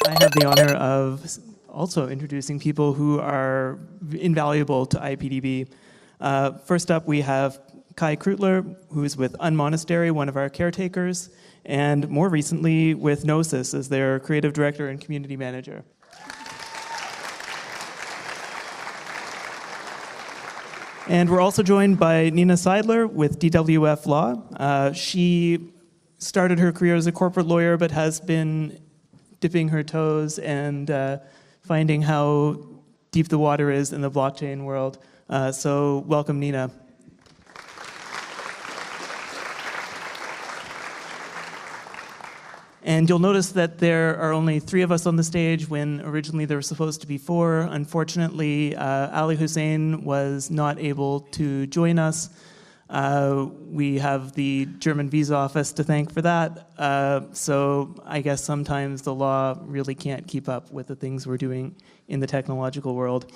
I have the honor of also introducing people who are invaluable to IPDB. First up, we have Kai Krutler, who is with Unmonastery, one of our caretakers, and more recently with Gnosis as their creative director and community manager. And we're also joined by Nina Seidler with DWF Law. She started her career as a corporate lawyer, but has been dipping her toes and finding how deep the water is in the blockchain world. So welcome, Nina. And you'll notice that there are only 3 of us on the stage when originally there were supposed to be 4. Unfortunately, Ali Hussein was not able to join us. We have the German visa office to thank for that. So I guess sometimes the law really can't keep up with the things we're doing in the technological world.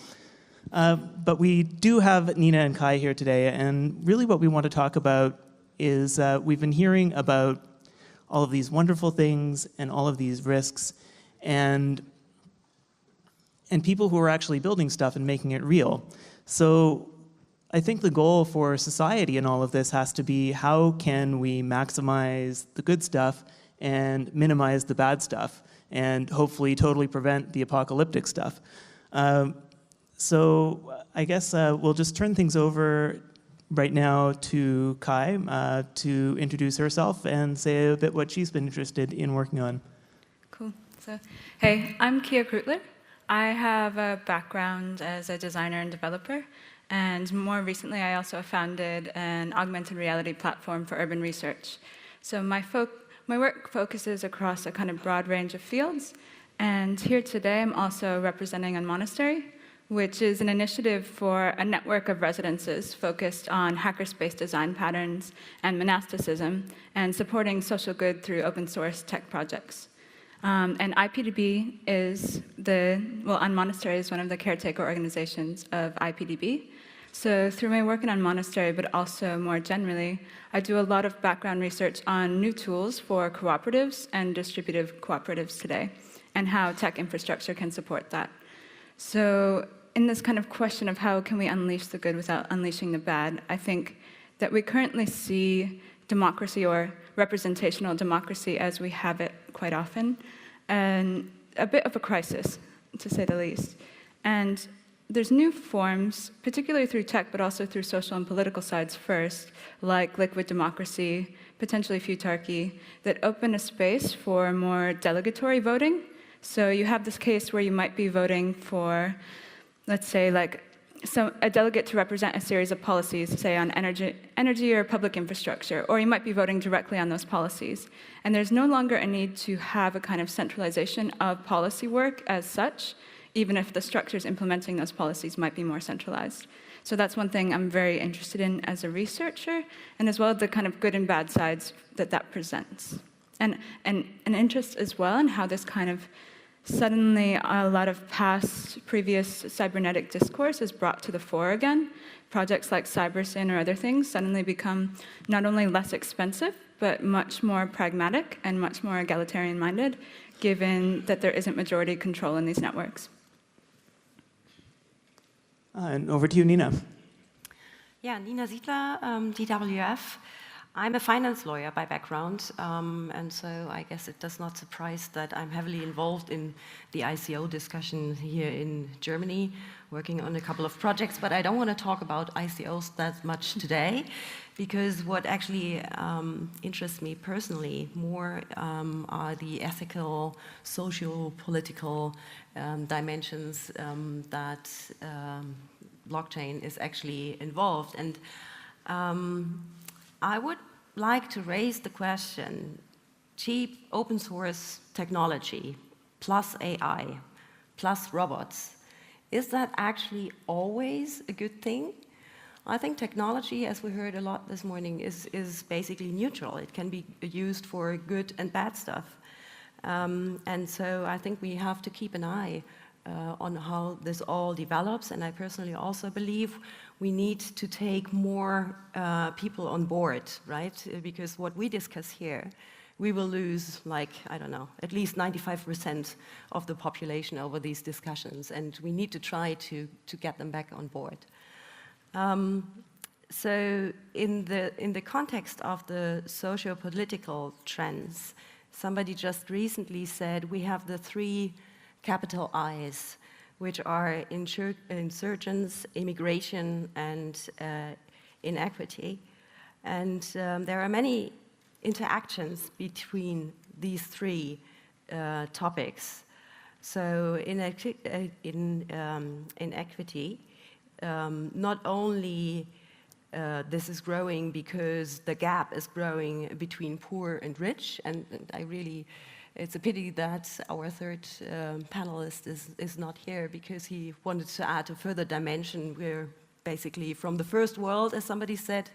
But we do have Nina and Kai here today, and really what we want to talk about is we've been hearing about all of these wonderful things and all of these risks, and people who are actually building stuff and making it real. So I think the goal for society in all of this has to be, how can we maximize the good stuff and minimize the bad stuff, and hopefully totally prevent the apocalyptic stuff. So I guess we'll just turn things over right now to Kai to introduce herself and say a bit what she's been interested in working on. Cool. So, hey, I'm Kia Krutler. I have a background as a designer and developer, and more recently I also founded an augmented reality platform for urban research. So my work focuses across a kind of broad range of fields, and here today I'm also representing Unmonastery, which is an initiative for a network of residences focused on hackerspace design patterns and monasticism, and supporting social good through open source tech projects. And IPDB is Unmonastery is one of the caretaker organizations of IPDB. So through my work in Unmonastery, but also more generally, I do a lot of background research on new tools for cooperatives and distributive cooperatives today, and how tech infrastructure can support that. So in this kind of question of how can we unleash the good without unleashing the bad, I think that we currently see democracy, or representational democracy as we have it quite often, and a bit of a crisis, to say the least. And there's new forms, particularly through tech, but also through social and political sides first, like liquid democracy, potentially futarchy, that open a space for more delegatory voting. So you have this case where you might be voting for, let's say, like a delegate to represent a series of policies, say on energy or public infrastructure, or you might be voting directly on those policies. And there's no longer a need to have a kind of centralization of policy work as such, even if the structures implementing those policies might be more centralized. So that's one thing I'm very interested in as a researcher, and as well the kind of good and bad sides that presents. And an interest as well in how this kind of suddenly a lot of previous cybernetic discourse is brought to the fore again. Projects like CyberSyn or other things suddenly become not only less expensive, but much more pragmatic and much more egalitarian-minded, given that there isn't majority control in these networks. And over to you, Nina. Yeah, Nina Siedler, DWF. I'm a finance lawyer by background, and so I guess it does not surprise that I'm heavily involved in the ICO discussion here in Germany, working on a couple of projects, but I don't want to talk about ICOs that much today, because what actually interests me personally more are the ethical, socio-political dimensions that blockchain is actually involved. And I would like to raise the question, cheap open source technology plus AI plus robots, is that actually always a good thing? I think technology, as we heard a lot this morning, is basically neutral. It can be used for good and bad stuff. And so I think we have to keep an eye on how this all develops, and I personally also believe we need to take more people on board, right? Because what we discuss here we will lose, like, I don't know, at least 95% of the population over these discussions, and we need to try to get them back on board. So in the context of the socio-political trends, somebody just recently said we have the 3 capital I's, which are insurgents, immigration, and inequity. And there are many interactions between these 3 topics. So in inequity, not only this is growing because the gap is growing between poor and rich, and it's a pity that our third panelist is not here, because he wanted to add a further dimension. We're basically from the first world, as somebody said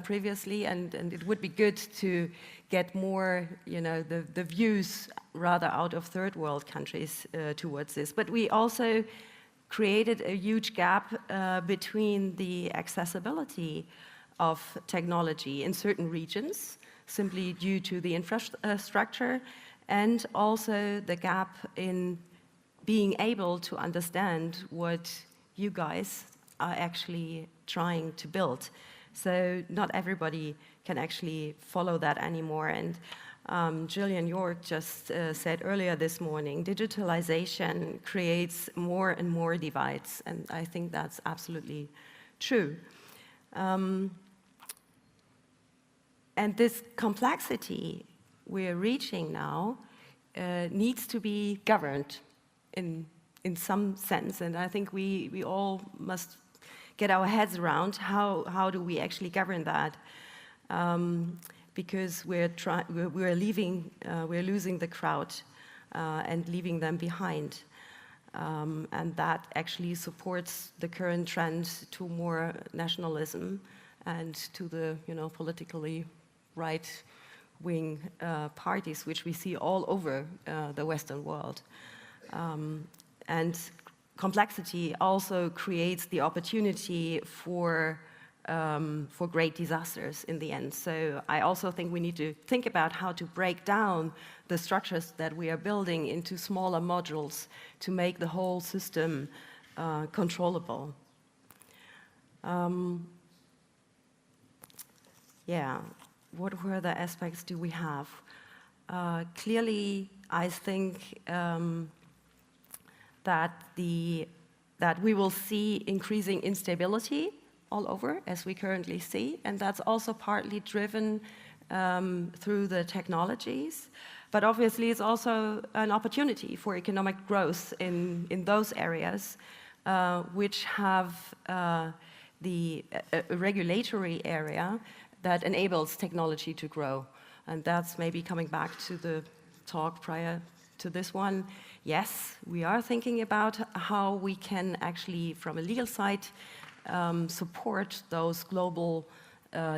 previously, and it would be good to get more, the views rather out of third world countries towards this. But we also created a huge gap between the accessibility of technology in certain regions, simply due to the infrastructure, and also the gap in being able to understand what you guys are actually trying to build. So not everybody can actually follow that anymore. And Gillian York just said earlier this morning, digitalization creates more and more divides, and I think that's absolutely true. And this complexity we're reaching now needs to be governed in some sense, and I think we all must get our heads around how do we actually govern that, because we're losing the crowd and leaving them behind, and that actually supports the current trend to more nationalism and to the politically right-wing parties, which we see all over the Western world. And complexity also creates the opportunity for great disasters in the end. So I also think we need to think about how to break down the structures that we are building into smaller modules to make the whole system controllable. Yeah, what were the aspects do we have? Clearly, I think that we will see increasing instability all over, as we currently see, and that's also partly driven through the technologies. But obviously, it's also an opportunity for economic growth in those areas which have the regulatory area that enables technology to grow. And that's maybe coming back to the talk prior to this one. Yes, we are thinking about how we can actually, from a legal side, support those global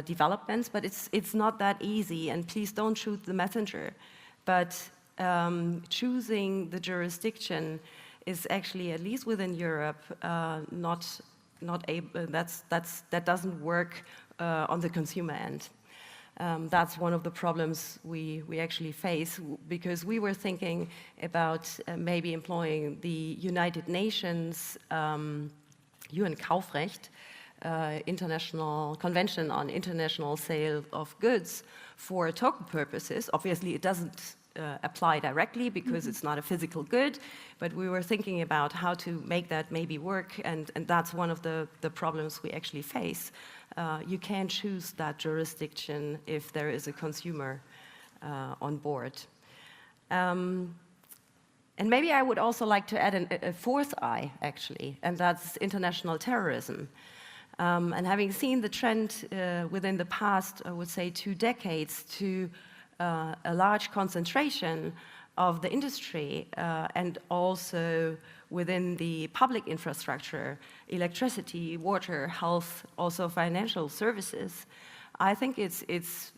developments, but it's not that easy, and please don't shoot the messenger. But choosing the jurisdiction is actually, at least within Europe, not able. That doesn't work on the consumer end. That's one of the problems we actually face, because we were thinking about maybe employing the United Nations UN Kaufrecht, International Convention on International Sale of Goods, for token purposes. Obviously, it doesn't apply directly because it's not a physical good, but we were thinking about how to make that maybe work, and that's one of the problems we actually face. You can't choose that jurisdiction if there is a consumer on board. And maybe I would also like to add a fourth I, actually, and that's international terrorism. And having seen the trend within the past, I would say 2 decades, to a large concentration of the industry and also within the public infrastructure, electricity, water, health, also financial services, I think it's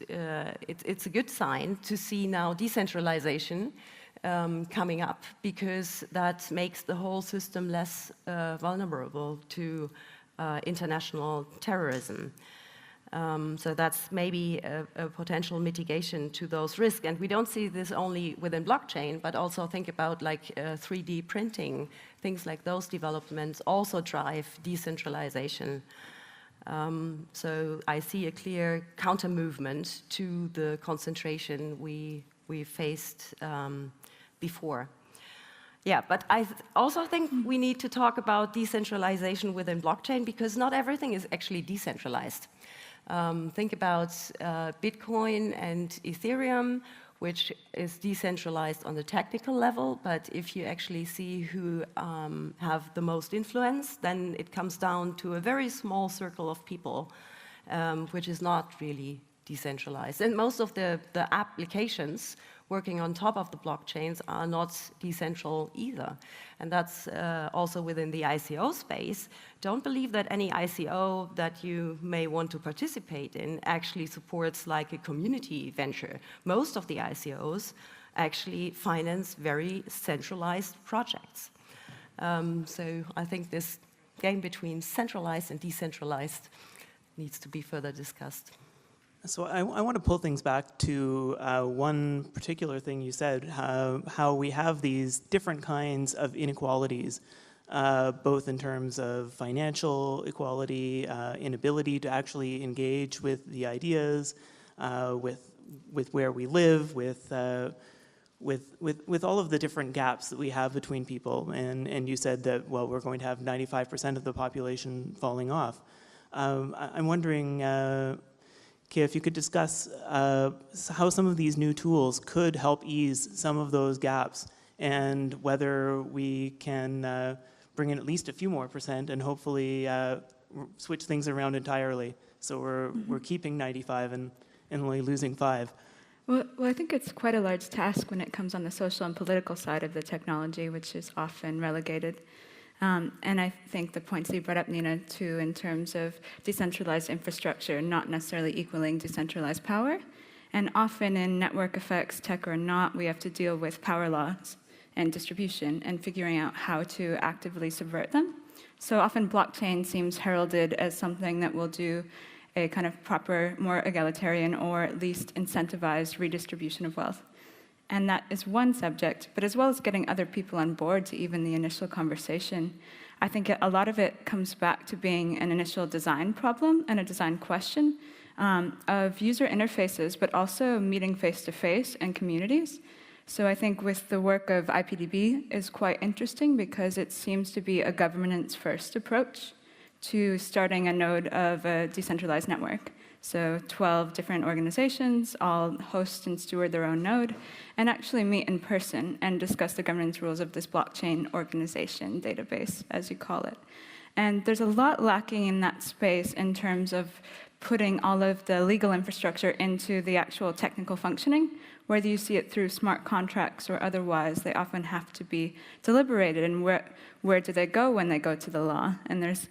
a good sign to see now decentralization coming up, because that makes the whole system less vulnerable to international terrorism. So that's maybe a potential mitigation to those risks. And we don't see this only within blockchain, but also think about like 3D printing. Things like those developments also drive decentralization. So I see a clear counter movement to the concentration we faced before. Yeah, but I also think we need to talk about decentralization within blockchain, because not everything is actually decentralized. Think about Bitcoin and Ethereum, which is decentralized on the technical level, but if you actually see who have the most influence, then it comes down to a very small circle of people, which is not really decentralized. And most of the applications working on top of the blockchains are not decentral either. And that's also within the ICO space. Don't believe that any ICO that you may want to participate in actually supports like a community venture. Most of the ICOs actually finance very centralized projects. So I think this game between centralized and decentralized needs to be further discussed. So I want to pull things back to one particular thing you said, how we have these different kinds of inequalities, both in terms of financial equality, inability to actually engage with the ideas, with where we live, with all of the different gaps that we have between people. And you said that, well, we're going to have 95% of the population falling off. I'm wondering, Kia, if you could discuss how some of these new tools could help ease some of those gaps, and whether we can bring in at least a few more percent and hopefully switch things around entirely. So we're keeping 95 and only losing 5. Well, I think it's quite a large task when it comes on the social and political side of the technology, which is often relegated. And I think the points that you brought up, Nina, too, in terms of decentralized infrastructure not necessarily equaling decentralized power. And often in network effects, tech or not, we have to deal with power laws and distribution and figuring out how to actively subvert them. So often blockchain seems heralded as something that will do a kind of proper, more egalitarian, or at least incentivized redistribution of wealth. And that is one subject, but as well as getting other people on board to even the initial conversation, I think a lot of it comes back to being an initial design problem and a design question of user interfaces, but also meeting face-to-face and communities. So I think with the work of IPDB is quite interesting because it seems to be a governance-first approach to starting a node of a decentralized network. So 12 different organizations all host and steward their own node and actually meet in person and discuss the governance rules of this blockchain organization database, as you call it. And there's a lot lacking in that space in terms of putting all of the legal infrastructure into the actual technical functioning. Whether you see it through smart contracts or otherwise, they often have to be deliberated. And where do they go when they go to the law? And there's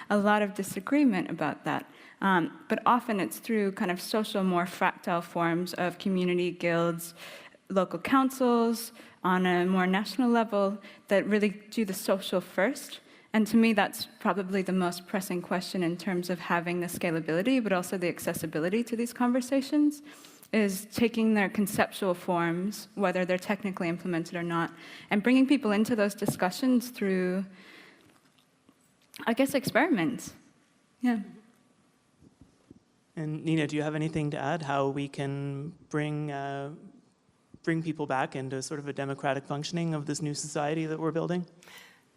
a lot of disagreement about that. But often it's through kind of social, more fractile forms of community guilds, local councils, on a more national level, that really do the social first. And to me, that's probably the most pressing question in terms of having the scalability, but also the accessibility to these conversations, is taking their conceptual forms, whether they're technically implemented or not, and bringing people into those discussions through, I guess, experiments. Yeah. And Nina, do you have anything to add? How we can bring people back into sort of a democratic functioning of this new society that we're building?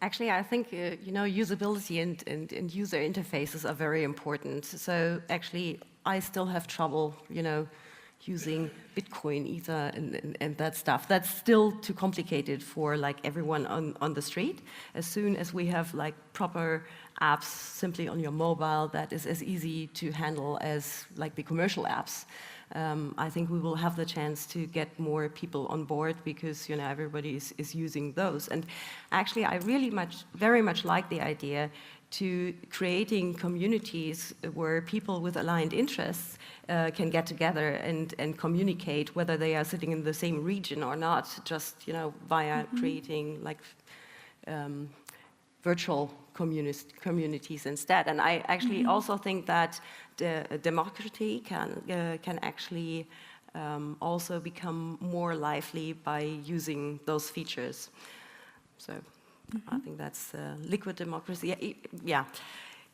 Actually, I think usability and user interfaces are very important. So actually, I still have trouble, using Bitcoin, Ether, and that stuff. That's still too complicated for like everyone on the street. As soon as we have like proper apps simply on your mobile that is as easy to handle as like the commercial apps, I think we will have the chance to get more people on board because everybody is using those. And actually, I really very much like the idea to creating communities where people with aligned interests can get together and communicate, whether they are sitting in the same region or not, just via creating like virtual communities instead. And I actually also think that the democracy can actually also become more lively by using those features. So I think that's liquid democracy. Yeah.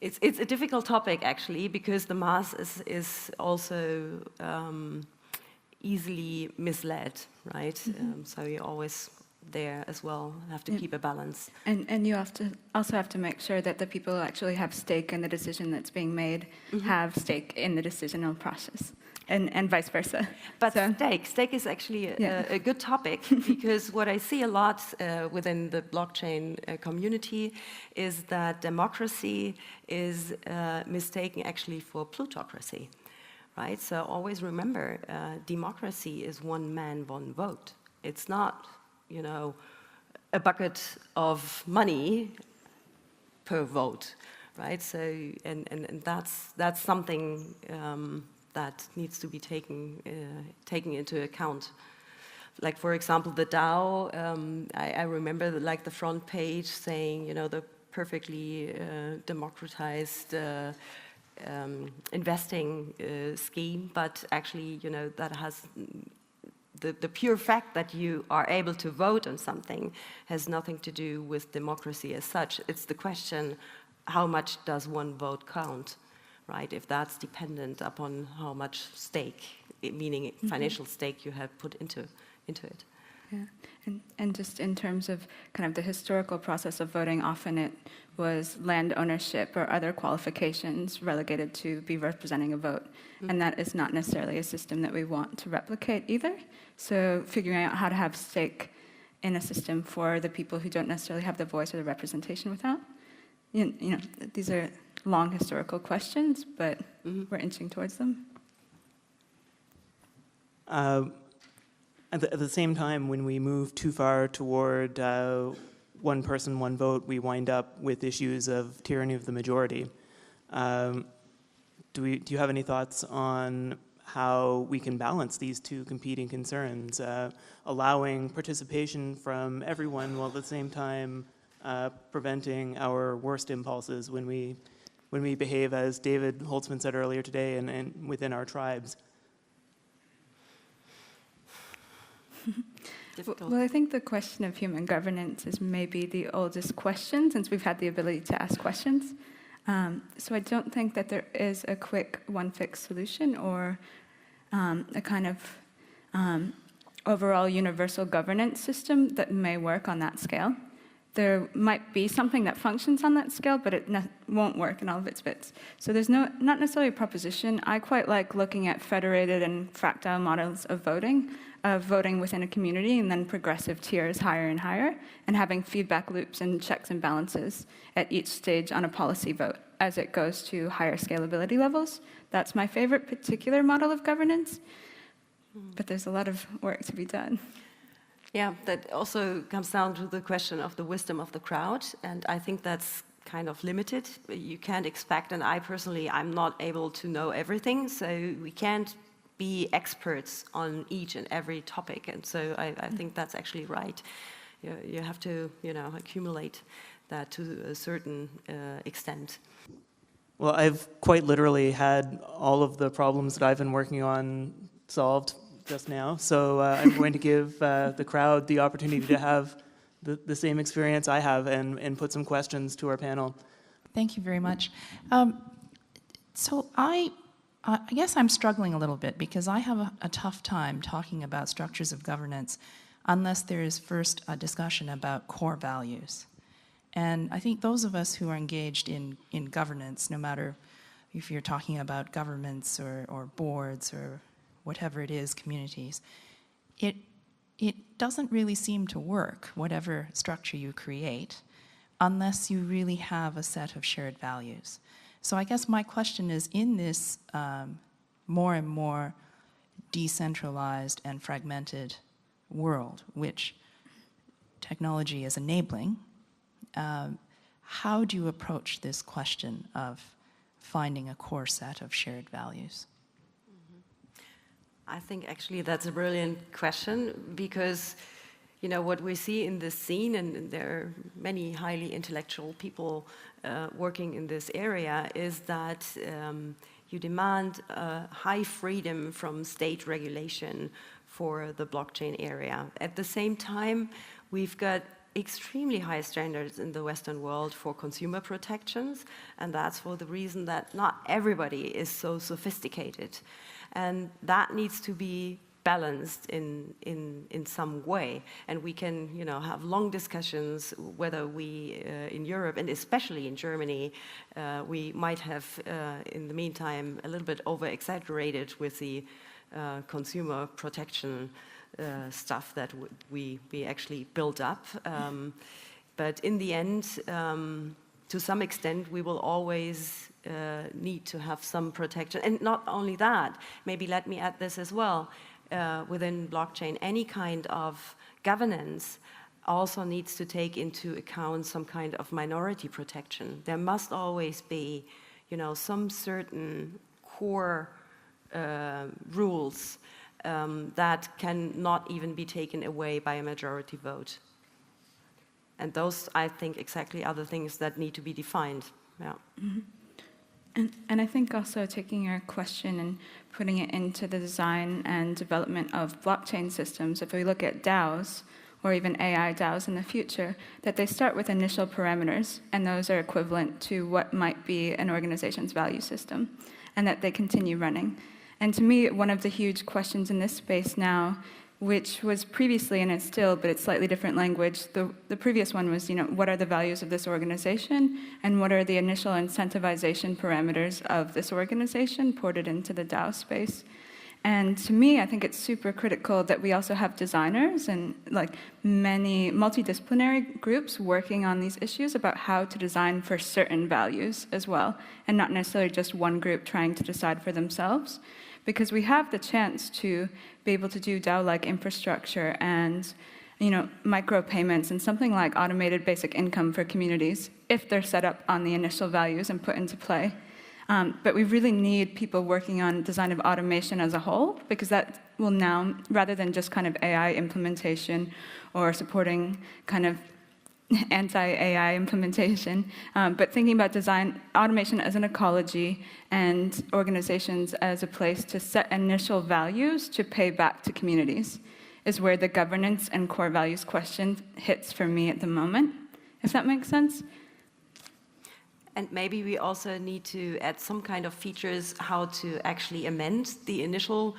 It's a difficult topic, actually, because the mass is also easily misled, right? So you always there as well have to keep a balance. And you also have to make sure that the people who actually have stake in the decision that's being made have stake in the decisional process. And vice versa. But stake is actually a good topic, because what I see a lot within the blockchain community is that democracy is mistaken actually for plutocracy, right? So always remember, democracy is one man, one vote. It's not, you know, a bucket of money per vote, right? So, and that's something that needs to be taken into account. Like, for example, the DAO, I remember like the front page saying, you know, the perfectly democratized investing scheme, but actually, you know, that has the pure fact that you are able to vote on something has nothing to do with democracy as such. It's the question, how much does one vote count? Right, if that's dependent upon how much stake, meaning financial stake, you have put into it. Yeah, and just in terms of kind of the historical process of voting, often it was land ownership or other qualifications relegated to be representing a vote. And that is not necessarily a system that we want to replicate either. So figuring out how to have stake in a system for the people who don't necessarily have the voice or the representation without. You know, these are long historical questions, but we're inching towards them. At the same time, when we move too far toward one person, one vote, we wind up with issues of tyranny of the majority. Do you have any thoughts on how we can balance these two competing concerns, allowing participation from everyone while at the same time preventing our worst impulses when we behave, as David Holtzman said earlier today, and within our tribes? Well, I think the question of human governance is maybe the oldest question since we've had the ability to ask questions. So I don't think that there is a quick one-fix solution or a kind of overall universal governance system that may work on that scale. There might be something that functions on that scale, but it won't work in all of its bits. So there's not necessarily a proposition. I quite like looking at federated and fractile models of voting within a community, and then progressive tiers higher and higher, and having feedback loops and checks and balances at each stage on a policy vote as it goes to higher scalability levels. That's my favorite particular model of governance, but there's a lot of work to be done. Yeah, that also comes down to the question of the wisdom of the crowd, and I think that's kind of limited. You can't expect, and I personally, I'm not able to know everything, so we can't be experts on each and every topic, and so I think that's actually right. You have to, you know, accumulate that to a certain extent. Well, I've quite literally had all of the problems that I've been working on solved just now, so I'm going to give the crowd the opportunity to have the same experience I have and put some questions to our panel. Thank you very much. So I guess I'm struggling a little bit because I have a tough time talking about structures of governance unless there is first a discussion about core values. And I think those of us who are engaged in governance, no matter if you're talking about governments or boards or whatever it is, communities, it doesn't really seem to work, whatever structure you create, unless you really have a set of shared values. So I guess my question is, in this more and more decentralized and fragmented world, which technology is enabling, how do you approach this question of finding a core set of shared values? I think actually that's a brilliant question because, you know, what we see in this scene, and there are many highly intellectual people working in this area, is that you demand high freedom from state regulation for the blockchain area. At the same time, we've got extremely high standards in the Western world for consumer protections, and that's for the reason that not everybody is so sophisticated. And that needs to be balanced in some way. And we can, you know, have long discussions whether we, in Europe, and especially in Germany, we might have, in the meantime, a little bit over-exaggerated with the consumer protection stuff that we actually built up. But in the end, to some extent, we will always need to have some protection. And not only that, maybe let me add this as well, within blockchain, any kind of governance also needs to take into account some kind of minority protection. There must always be, you know, some certain core rules that cannot even be taken away by a majority vote. And those, I think, exactly are the things that need to be defined. Yeah. Mm-hmm. And I think also taking your question and putting it into the design and development of blockchain systems, if we look at DAOs, or even AI DAOs in the future, that they start with initial parameters, and those are equivalent to what might be an organization's value system, and that they continue running. And to me, one of the huge questions in this space now, which was previously, and it's still, but it's slightly different language, the previous one was, you know, what are the values of this organization, and what are the initial incentivization parameters of this organization ported into the DAO space. And to me, I think it's super critical that we also have designers and like many multidisciplinary groups working on these issues about how to design for certain values as well, and not necessarily just one group trying to decide for themselves. Because we have the chance to be able to do DAO-like infrastructure and, you know, micropayments and something like automated basic income for communities if they're set up on the initial values and put into play. But we really need people working on design of automation as a whole, because that will now, rather than just kind of AI implementation or supporting kind of anti-AI implementation, but thinking about design, automation as an ecology and organizations as a place to set initial values to pay back to communities is where the governance and core values question hits for me at the moment, if that makes sense. And maybe we also need to add some kind of features how to actually amend the initial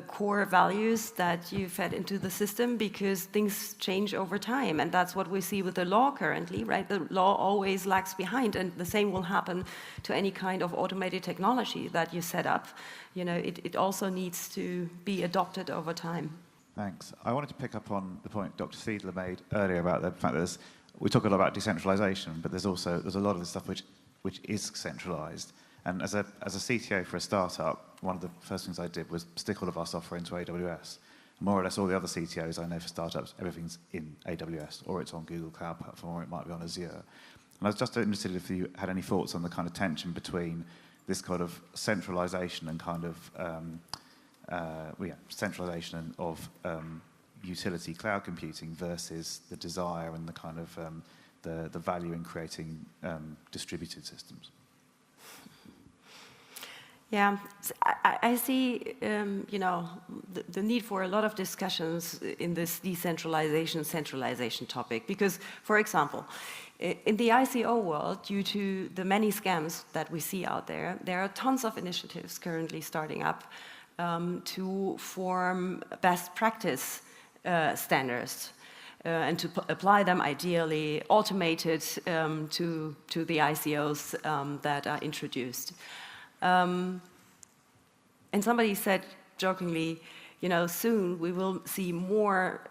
core values that you fed into the system, because things change over time. And that's what we see with the law currently, right? The law always lags behind, and the same will happen to any kind of automated technology that you set up. You know, it also needs to be adopted over time. Thanks. I wanted to pick up on the point Dr. Fiedler made earlier about the fact that we talk a lot about decentralization, but there's a lot of the stuff which is centralized. And as a CTO for a startup, one of the first things I did was stick all of our software into AWS. More or less all the other CTOs I know for startups, everything's in AWS, or it's on Google Cloud Platform, or it might be on Azure. And I was just interested if you had any thoughts on the kind of tension between this kind of centralization and kind of centralization of utility cloud computing versus the desire and the kind of the value in creating distributed systems. Yeah, I see, you know, the need for a lot of discussions in this decentralization, centralization topic. Because, for example, in the ICO world, due to the many scams that we see out there, there are tons of initiatives currently starting up to form best practice standards and to apply them ideally automated to the ICOs that are introduced. And somebody said jokingly, you know, soon we will see more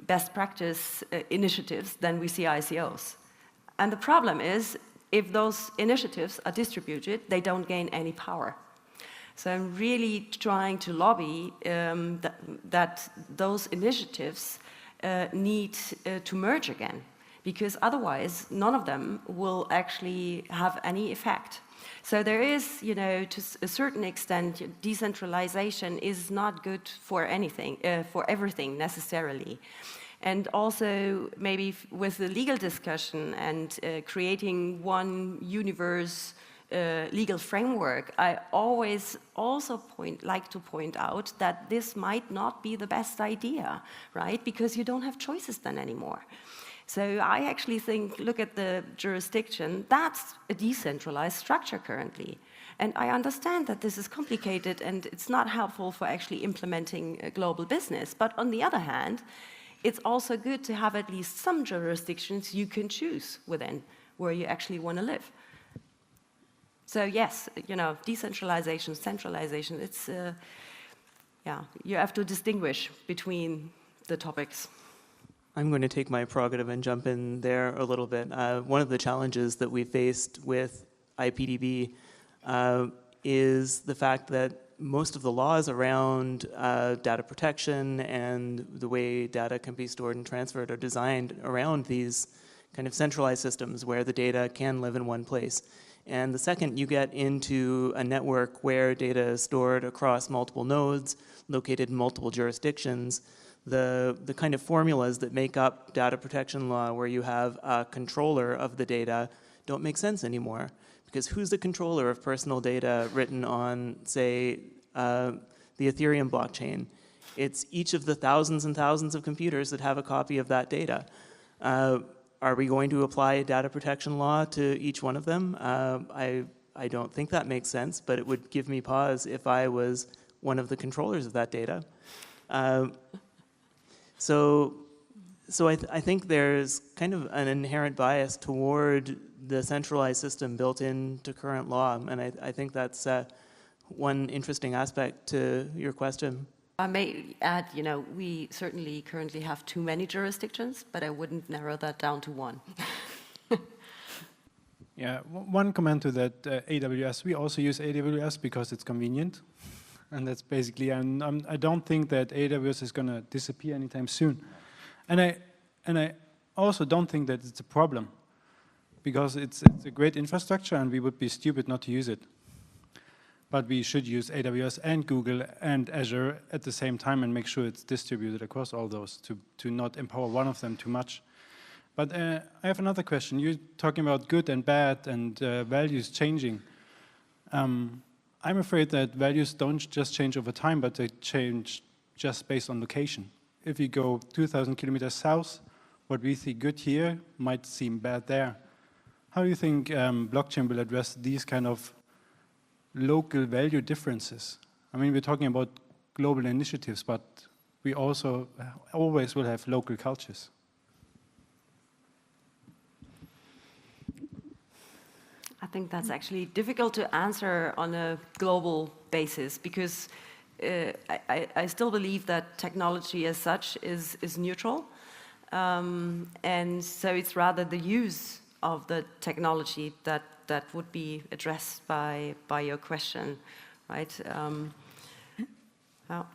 best practice initiatives than we see ICOs. And the problem is, if those initiatives are distributed, they don't gain any power. So I'm really trying to lobby that those initiatives need to merge again, because otherwise none of them will actually have any effect. So there is, you know, to a certain extent, decentralization is not good for anything, for everything necessarily. And also maybe with the legal discussion and creating one universe legal framework, I always also like to point out that this might not be the best idea, right? Because you don't have choices then anymore. So I actually think, look at the jurisdiction, that's a decentralized structure currently. And I understand that this is complicated and it's not helpful for actually implementing a global business. But on the other hand, it's also good to have at least some jurisdictions you can choose within where you actually want to live. So yes, you know, decentralization, centralization, it's, yeah, you have to distinguish between the topics. I'm going to take my prerogative and jump in there a little bit. One of the challenges that we faced with IPDB is the fact that most of the laws around data protection and the way data can be stored and transferred are designed around these kind of centralized systems where the data can live in one place. And the second you get into a network where data is stored across multiple nodes, located in multiple jurisdictions, the kind of formulas that make up data protection law where you have a controller of the data don't make sense anymore. Because who's the controller of personal data written on, say, the Ethereum blockchain? It's each of the thousands and thousands of computers that have a copy of that data. Are we going to apply a data protection law to each one of them? I don't think that makes sense, but it would give me pause if I was one of the controllers of that data. So I think there's kind of an inherent bias toward the centralized system built into current law, and I think that's one interesting aspect to your question. I may add, you know, we certainly currently have too many jurisdictions, but I wouldn't narrow that down to one. Yeah, one comment to that, AWS. We also use AWS because it's convenient. And that's basically, I don't think that AWS is going to disappear anytime soon. And I also don't think that it's a problem, because it's a great infrastructure and we would be stupid not to use it. But we should use AWS and Google and Azure at the same time and make sure it's distributed across all those to not empower one of them too much. But I have another question. You're talking about good and bad and values changing. I'm afraid that values don't just change over time, but they change just based on location. If you go 2,000 kilometers south, what we see good here might seem bad there. How do you think blockchain will address these kind of local value differences? I mean, we're talking about global initiatives, but we also always will have local cultures. I think that's actually difficult to answer on a global basis, because I still believe that technology as such is neutral. And so it's rather the use of the technology that would be addressed by your question, right? Well,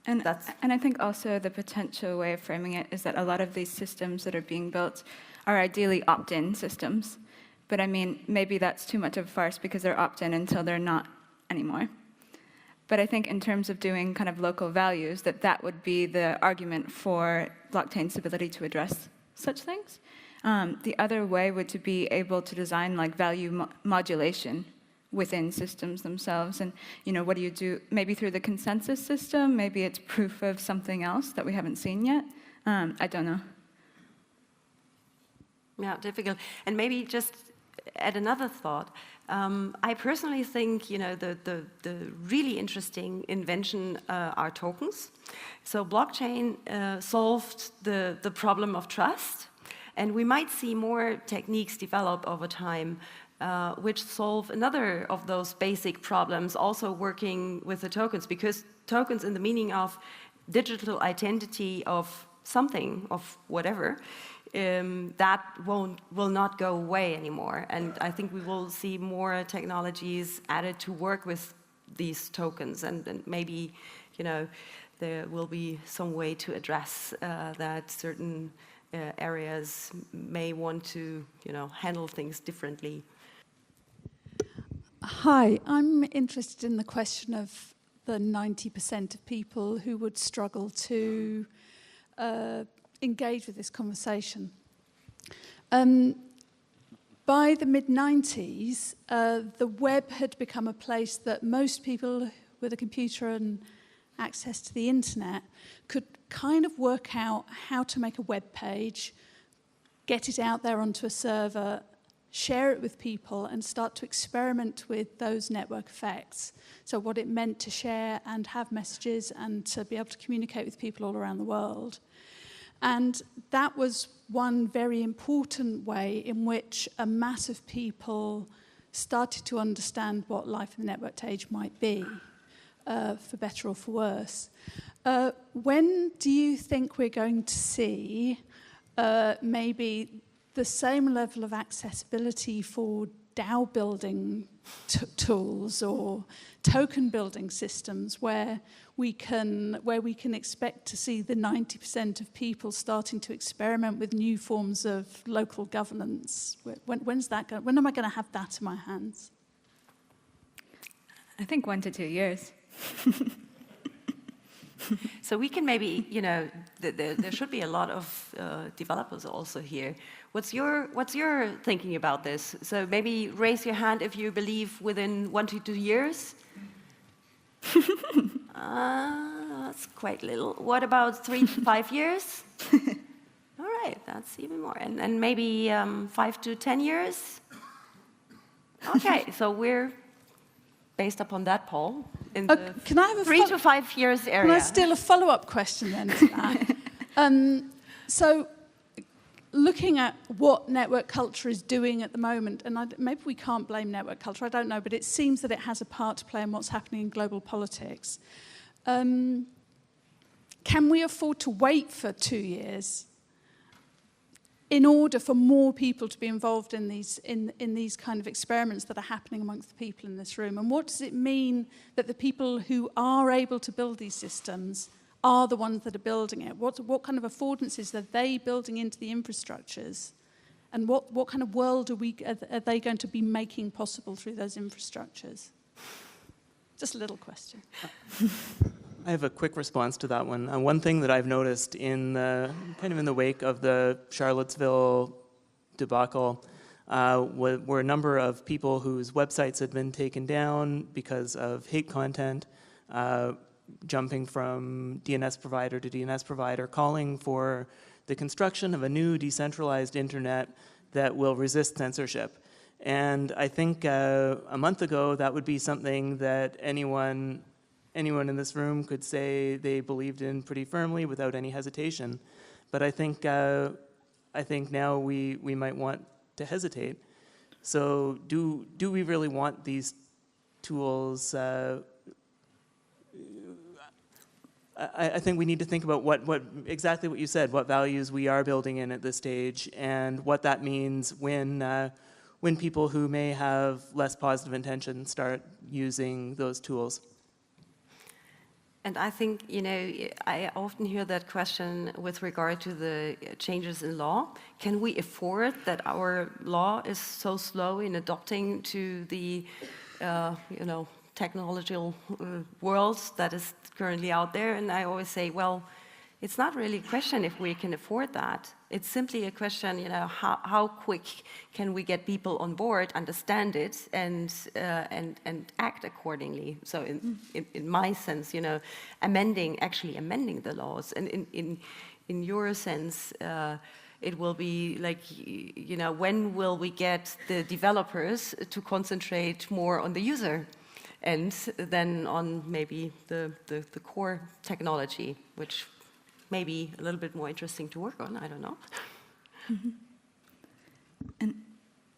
and I think also the potential way of framing it is that a lot of these systems that are being built are ideally opt-in systems. But I mean, maybe that's too much of a farce because they're opt-in until they're not anymore. But I think in terms of doing kind of local values, that would be the argument for blockchain's ability to address such things. The other way would to be able to design like value modulation within systems themselves. And, you know, what do you do? Maybe through the consensus system, maybe it's proof of something else that we haven't seen yet. I don't know. Yeah, difficult. And maybe just add another thought. I personally think, you know, the really interesting invention are tokens. So blockchain solved the problem of trust, and we might see more techniques develop over time which solve another of those basic problems, also working with the tokens, because tokens in the meaning of digital identity of something, of whatever, that will not go away anymore. And I think we will see more technologies added to work with these tokens, and maybe, you know, there will be some way to address that certain areas may want to, you know, handle things differently. Hi, I'm interested in the question of the 90% of people who would struggle to engage with this conversation. By the mid-90s, the web had become a place that most people with a computer and access to the internet could kind of work out how to make a web page, get it out there onto a server, share it with people, and start to experiment with those network effects. So what it meant to share and have messages and to be able to communicate with people all around the world. And that was one very important way in which a mass of people started to understand what life in the networked age might be, for better or for worse. When do you think we're going to see maybe the same level of accessibility for DAO building tools or token building systems where we can expect to see the 90% of people starting to experiment with new forms of local governance? When am I going to have that in my hands? I think 1 to 2 years. So we can maybe, there should be a lot of developers also here. What's your thinking about this? So maybe raise your hand if you believe within 1 to 2 years. That's quite little. What about 3 to 5 years? All right, that's even more. And maybe 5 to 10 years? Okay, so we're based upon that poll in the can I have 3 to 5 years area. Can I steal a follow-up question then to that? So looking at what network culture is doing at the moment, and maybe we can't blame network culture, I don't know, but it seems that it has a part to play in what's happening in global politics. Can we afford to wait for 2 years in order for more people to be involved in these kind of experiments that are happening amongst the people in this room? And what does it mean that the people who are able to build these systems are the ones that are building it? What kind of affordances are they building into the infrastructures? And what kind of world are they going to be making possible through those infrastructures? Just a little question. I have a quick response to that one. One thing that I've noticed in the wake of the Charlottesville debacle were a number of people whose websites had been taken down because of hate content, jumping from DNS provider to DNS provider, calling for the construction of a new decentralized internet that will resist censorship. And I think a month ago that would be something that anyone in this room could say they believed in pretty firmly without any hesitation. But I think now we might want to hesitate. So do we really want these tools? I think we need to think about what exactly what you said, what values we are building in at this stage, and what that means when people who may have less positive intention start using those tools. And I think, I often hear that question with regard to the changes in law. Can we afford that our law is so slow in adopting to the, technological world that is currently out there? And I always say, well, it's not really a question if we can afford that. It's simply a question, how quick can we get people on board, understand it, and act accordingly. So in my sense, actually amending the laws. And in your sense, it will be like, when will we get the developers to concentrate more on the user and then on maybe the core technology, which maybe a little bit more interesting to work on, I don't know. Mm-hmm. And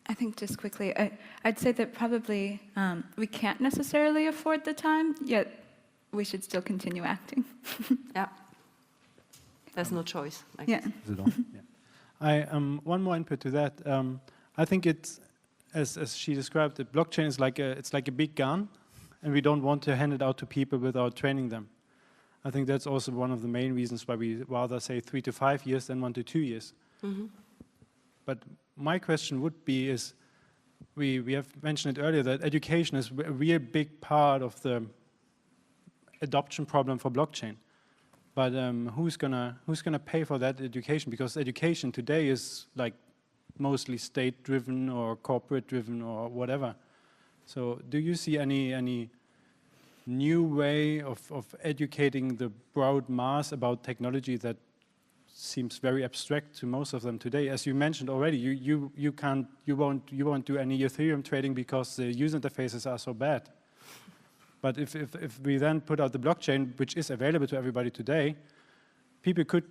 I think just quickly, I'd say that probably we can't necessarily afford the time, yet we should still continue acting. Yeah, there's no choice. Yeah. One more input to that. I think it's, as she described it, blockchain is like a big gun, and we don't want to hand it out to people without training them. I think that's also one of the main reasons why we rather say 3 to 5 years than 1 to 2 years. Mm-hmm. But my question would be is, we have mentioned it earlier, that education is a real big part of the adoption problem for blockchain. But who's gonna pay for that education? Because education today is like mostly state-driven or corporate-driven or whatever. So do you see any new way of educating the broad mass about technology that seems very abstract to most of them today? As you mentioned already, you won't do any Ethereum trading because the user interfaces are so bad. But if we then put out the blockchain, which is available to everybody today, people could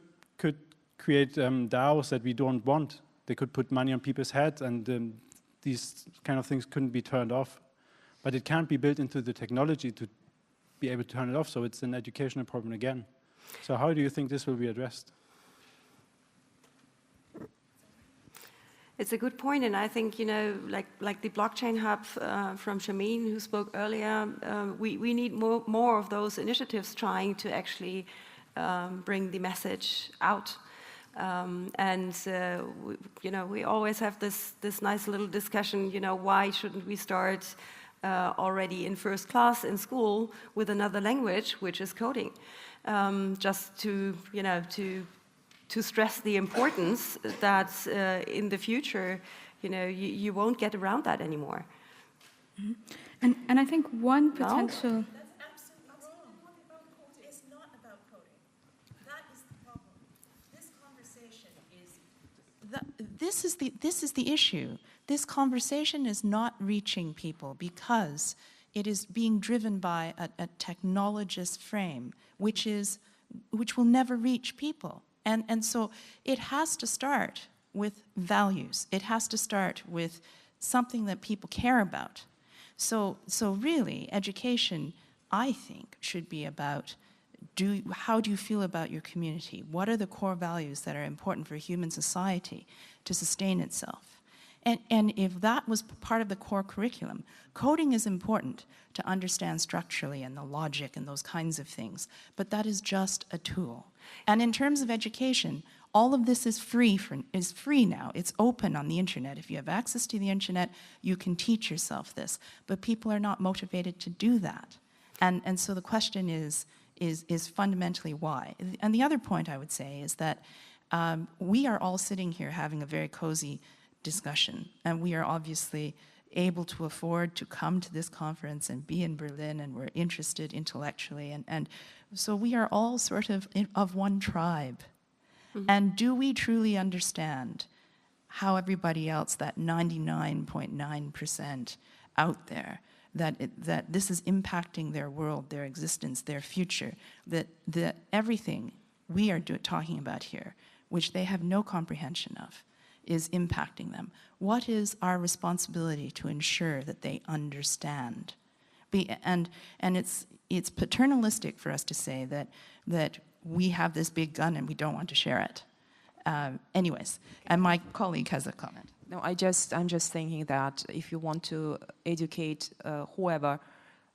create DAOs that we don't want. They could put money on people's heads, and these kind of things couldn't be turned off. But it can't be built into the technology to be able to turn it off, so it's an educational problem again. So how do you think this will be addressed? It's a good point, and I think, you know, like the blockchain hub from Shamin, who spoke earlier, we need more of those initiatives trying to actually bring the message out. You know, we always have this nice little discussion, you know, why shouldn't we start already in first class in school with another language, which is coding, just to, you know, to stress the importance that in the future, you know, you won't get around that anymore. Mm-hmm. And I think one potential... No? That's absolutely wrong. It's not about coding. That is the problem. This conversation is... This is the issue. This conversation is not reaching people because it is being driven by a technologist frame, which will never reach people. And so it has to start with values. It has to start with something that people care about. So really, education, I think, should be about how do you feel about your community? What are the core values that are important for human society to sustain itself? And if that was part of the core curriculum, coding is important to understand structurally and the logic and those kinds of things, but that is just a tool. And in terms of education, all of this is free now. It's open on the internet. If you have access to the internet, you can teach yourself this. But people are not motivated to do that. And so the question is fundamentally why. And the other point I would say is that we are all sitting here having a very cozy discussion, and we are obviously able to afford to come to this conference and be in Berlin, and we're interested intellectually, and so we are all sort of one tribe. Mm-hmm. And do we truly understand how everybody else, that 99.9% out there, that this is impacting their world, their existence, their future, that everything we are talking about here, which they have no comprehension of, is impacting them? What is our responsibility to ensure that they understand? And it's paternalistic for us to say that we have this big gun and we don't want to share it. Anyways, and my colleague has a comment. No, I'm just thinking that if you want to educate whoever,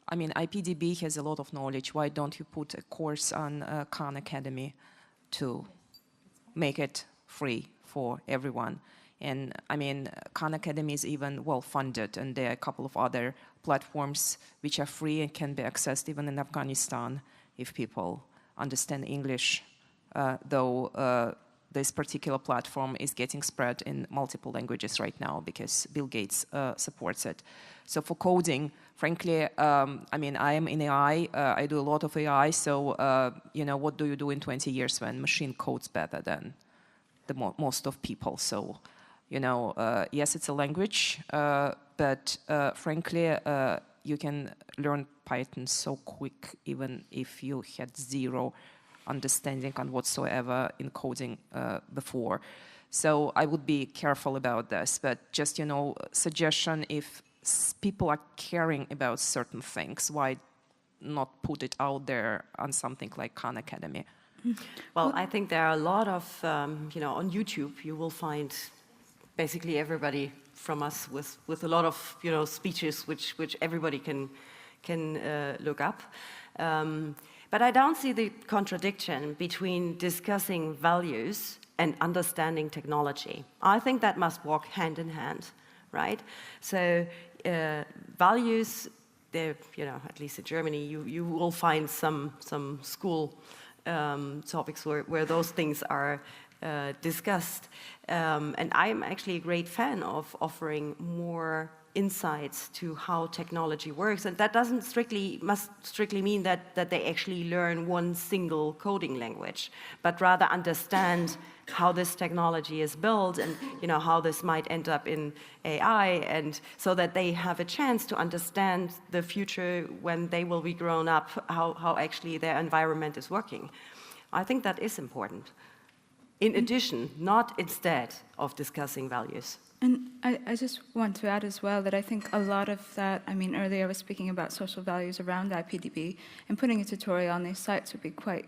I mean, IPDB has a lot of knowledge. Why don't you put a course on Khan Academy to make it free for everyone? And I mean, Khan Academy is even well funded, and there are a couple of other platforms which are free and can be accessed even in Afghanistan if people understand English, though this particular platform is getting spread in multiple languages right now because Bill Gates supports it. So for coding, frankly, I mean, I am in AI, I do a lot of AI, so, you know, what do you do in 20 years when machine codes better than most of people? So, you know, yes, it's a language, but frankly, you can learn Python so quick even if you had zero understanding on whatsoever in coding before. So I would be careful about this, but just, you know, suggestion, if people are caring about certain things, why not put it out there on something like Khan Academy? Well, I think there are a lot of, you know, on YouTube you will find basically everybody from us with a lot of, you know, speeches which everybody can look up. But I don't see the contradiction between discussing values and understanding technology. I think that must walk hand in hand, right? So values, you know, at least in Germany, you will find some school topics where those things are discussed. And I'm actually a great fan of offering more insights to how technology works. And that must strictly mean that they actually learn one single coding language, but rather understand how this technology is built and how this might end up in AI, and so that they have a chance to understand the future when they will be grown up, how actually their environment is working. I think that is important. In addition, not instead of discussing values. And I just want to add as well that I think a lot of that, earlier I was speaking about social values around IPDB, and putting a tutorial on these sites would be quite,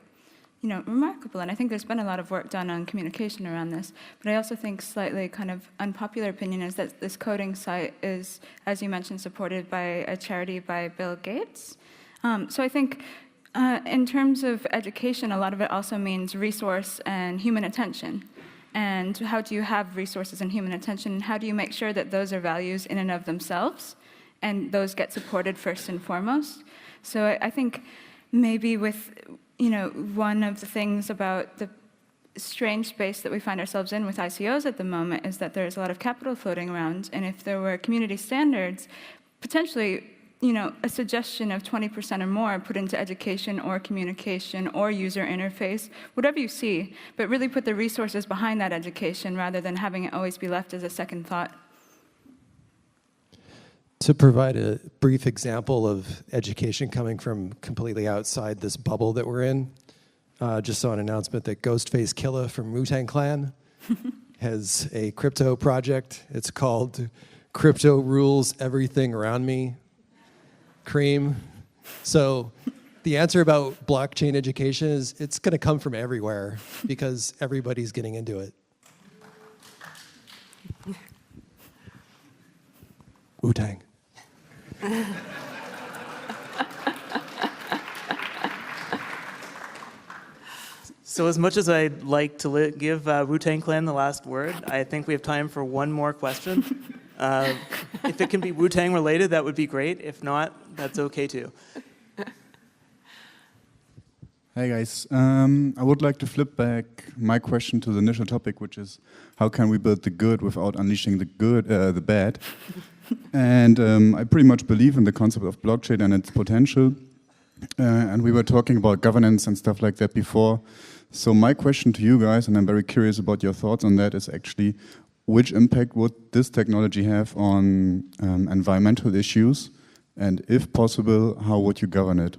remarkable. And I think there's been a lot of work done on communication around this. But I also think slightly kind of unpopular opinion is that this coding site is, as you mentioned, supported by a charity by Bill Gates. So I think in terms of education, a lot of it also means resource and human attention. And how do you have resources and human attention? How do you make sure that those are values in and of themselves, and those get supported first and foremost? So I think maybe with, one of the things about the strange space that we find ourselves in with ICOs at the moment is that there's a lot of capital floating around, and if there were community standards, potentially, a suggestion of 20% or more put into education or communication or user interface, whatever you see, but really put the resources behind that education rather than having it always be left as a second thought. To provide a brief example of education coming from completely outside this bubble that we're in, just saw an announcement that Ghostface Killah from Wu-Tang Clan has a crypto project. It's called Crypto Rules Everything Around Me. Cream. So the answer about blockchain education is it's going to come from everywhere because everybody's getting into it. Wu-Tang. So as much as I'd like to give Wu-Tang Clan the last word, I think we have time for one more question. If it can be Wu-Tang related, that would be great. If not, that's okay too. Hey guys, I would like to flip back my question to the initial topic, which is how can we build the good without unleashing the bad? And I pretty much believe in the concept of blockchain and its potential. And we were talking about governance and stuff like that before. So my question to you guys, and I'm very curious about your thoughts on that, is actually which impact would this technology have on environmental issues? And if possible, how would you govern it?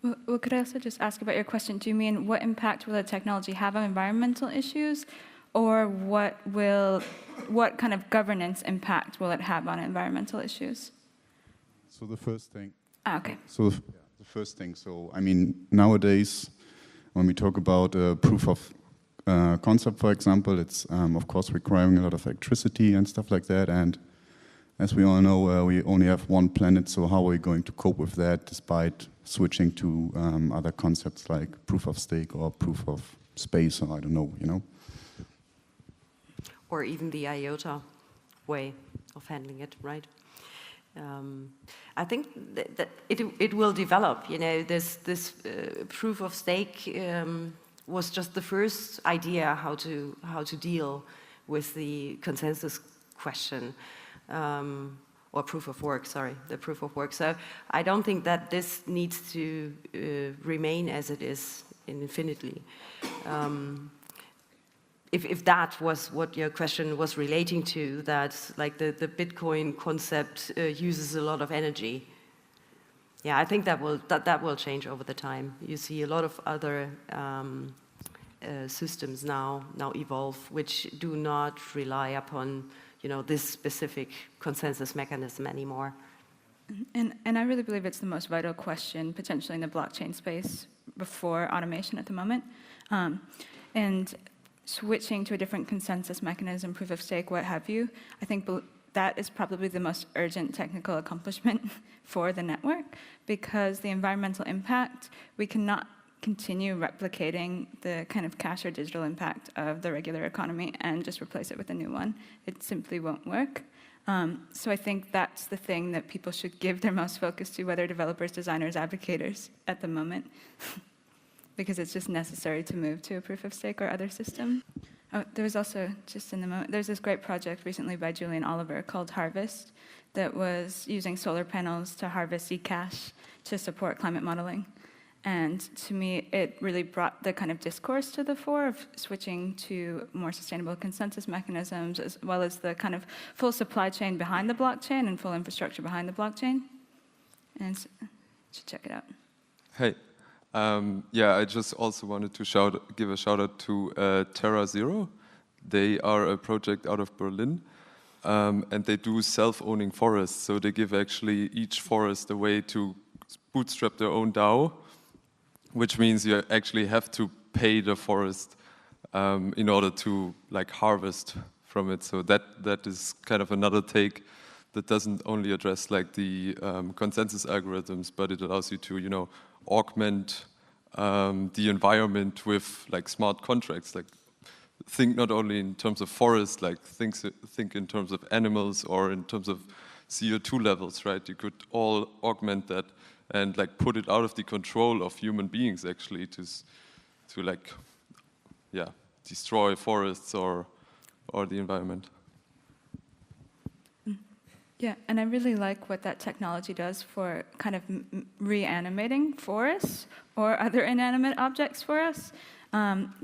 Well, could I also just ask about your question? Do you mean what impact will the technology have on environmental issues, or what kind of governance impact will it have on environmental issues? So the first thing. Okay. So the first thing. So nowadays, when we talk about proof of concept, for example, it's of course requiring a lot of electricity and stuff like that. And as we all know, we only have one planet. So how are we going to cope with that, despite switching to other concepts like proof of stake or proof of space, or I don't know, Or even the IOTA way of handling it, right? I think that it will develop. This proof of stake was just the first idea how to deal with the consensus question, or proof of work. Sorry, the proof of work. So I don't think that this needs to remain as it is infinitely. If that was what your question was relating to, that like the Bitcoin concept uses a lot of energy. Yeah, I think that will change over the time. You see a lot of other systems now evolve, which do not rely upon this specific consensus mechanism anymore. And I really believe it's the most vital question potentially in the blockchain space before automation at the moment. And switching to a different consensus mechanism, proof of stake, what have you, I think that is probably the most urgent technical accomplishment for the network, because the environmental impact, we cannot continue replicating the kind of cash or digital impact of the regular economy and just replace it with a new one. It simply won't work. So I think that's the thing that people should give their most focus to, whether developers, designers, advocators at the moment, because it's just necessary to move to a proof of stake or other system. Oh, there was also, just in the moment, there's this great project recently by Julian Oliver called Harvest that was using solar panels to harvest eCash to support climate modeling. And to me, it really brought the kind of discourse to the fore of switching to more sustainable consensus mechanisms, as well as the kind of full supply chain behind the blockchain and full infrastructure behind the blockchain. And so, you should check it out. Hey, yeah, I just also wanted to give a shout out to TerraZero. They are a project out of Berlin, and they do self-owning forests. So they give actually each forest a way to bootstrap their own DAO, which means you actually have to pay the forest in order to like harvest from it. So that is kind of another take that doesn't only address like the consensus algorithms, but it allows you to, you know, augment the environment with like smart contracts. Like think not only in terms of forests, like think in terms of animals or in terms of CO2 levels, right? You could all augment that and like put it out of the control of human beings actually to like, yeah, destroy forests or the environment. Yeah, and I really like what that technology does for kind of reanimating forests or other inanimate objects for us.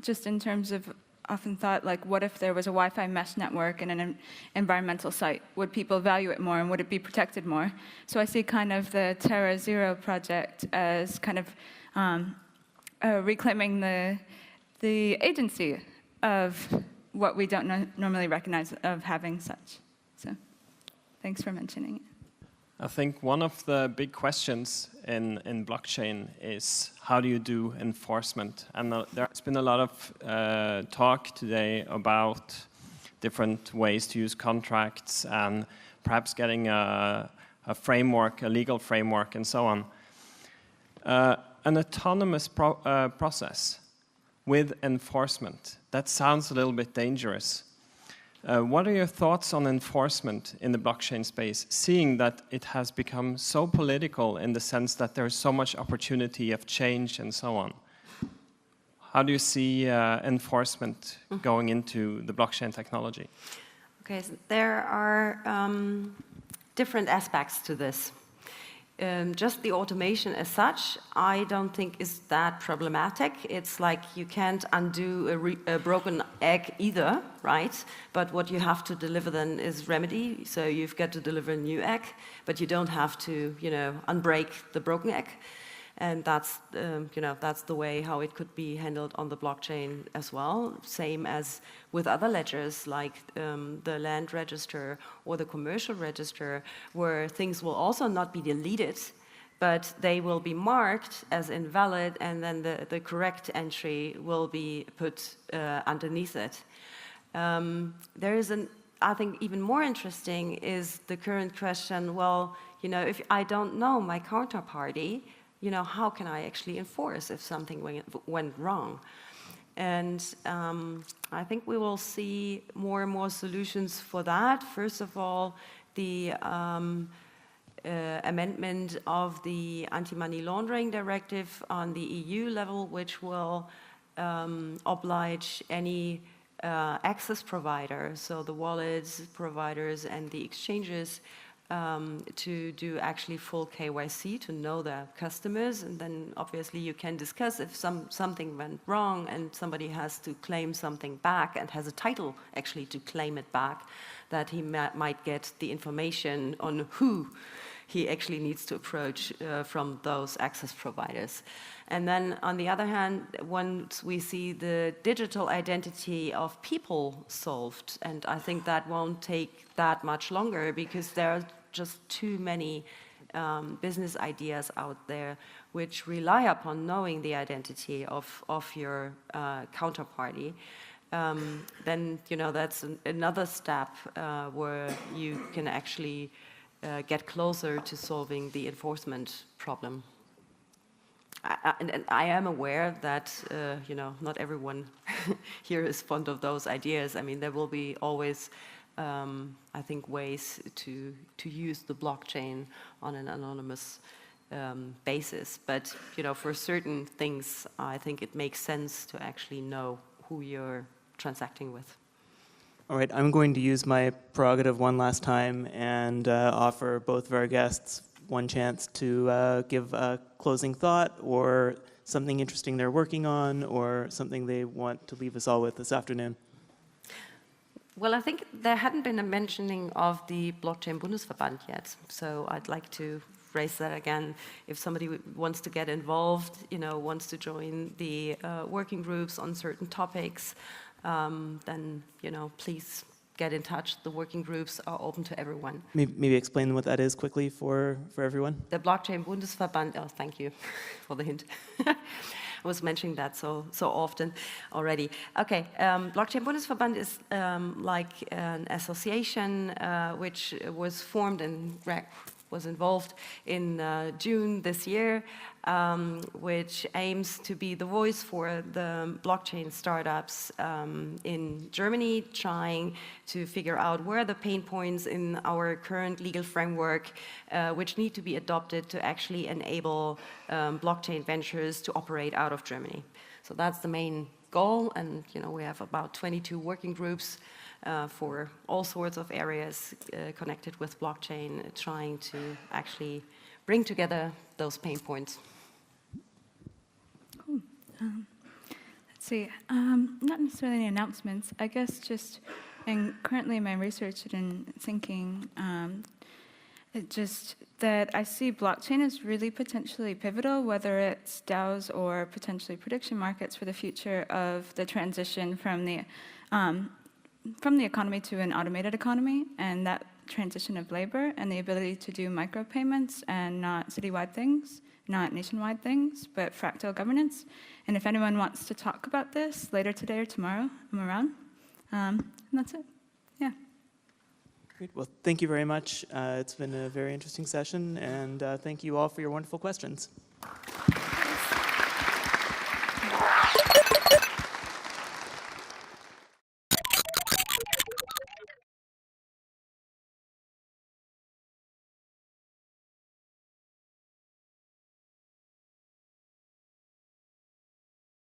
Just in terms of, often thought, like, what if there was a Wi-Fi mesh network in an environmental site? Would people value it more and would it be protected more? So I see kind of the TerraZero project as kind of reclaiming the agency of what we don't normally recognize of having such. So thanks for mentioning it. I think one of the big questions in blockchain is how do you do enforcement? And there's been a lot of talk today about different ways to use contracts and perhaps getting a framework, a legal framework, and so on. An autonomous process with enforcement, that sounds a little bit dangerous. What are your thoughts on enforcement in the blockchain space, seeing that it has become so political in the sense that there is so much opportunity of change and so on? How do you see enforcement going into the blockchain technology? Okay, so there are different aspects to this. Just the automation as such, I don't think is that problematic. It's like you can't undo a broken egg either, right? But what you have to deliver then is remedy. So you've got to deliver a new egg, but you don't have to, you know, unbreak the broken egg. And that's, you know, that's the way how it could be handled on the blockchain as well. Same as with other ledgers like the land register or the commercial register, where things will also not be deleted, but they will be marked as invalid, and then the correct entry will be put underneath it. There is I think even more interesting is the current question, well, you know, if I don't know my counterparty, you know, how can I actually enforce if something went wrong? And I think we will see more and more solutions for that. First of all, the amendment of the Anti-Money Laundering Directive on the EU level, which will oblige any access provider, so the wallets providers and the exchanges, to do actually full KYC, to know their customers, and then obviously you can discuss if something went wrong and somebody has to claim something back and has a title actually to claim it back, that he might get the information on who he actually needs to approach from those access providers. And then on the other hand, once we see the digital identity of people solved, and I think that won't take that much longer because there are just too many business ideas out there which rely upon knowing the identity of your counterparty, then, you know, that's another step where you can actually get closer to solving the enforcement problem. And I am aware that, you know, not everyone here is fond of those ideas. I mean, there will be always I think, ways to use the blockchain on an anonymous basis. But for certain things, I think it makes sense to actually know who you're transacting with. All right, I'm going to use my prerogative one last time and offer both of our guests one chance to give a closing thought or something interesting they're working on or something they want to leave us all with this afternoon. Well, I think there hadn't been a mentioning of the Blockchain Bundesverband yet, so I'd like to raise that again. If somebody wants to get involved, wants to join the working groups on certain topics, then please get in touch. The working groups are open to everyone. Maybe explain what that is quickly for everyone. The Blockchain Bundesverband. Oh, thank you for the hint. I was mentioning that so often already. Okay, Blockchain Bundesverband is like an association which was formed and was involved in June this year, which aims to be the voice for the blockchain startups in Germany, trying to figure out where are the pain points in our current legal framework which need to be adopted to actually enable blockchain ventures to operate out of Germany. So that's the main goal, and we have about 22 working groups for all sorts of areas connected with blockchain, trying to actually bring together those pain points. Cool. Let's see, not necessarily any announcements, I guess just, and currently in my research and thinking, it just that I see blockchain as really potentially pivotal, whether it's DAOs or potentially prediction markets for the future of the transition from the economy to an automated economy, and that transition of labor and the ability to do micropayments and not citywide things, not nationwide things, but fractal governance. And if anyone wants to talk about this later today or tomorrow, I'm around. And that's it. Yeah. Great. Well, thank you very much. It's been a very interesting session, and thank you all for your wonderful questions.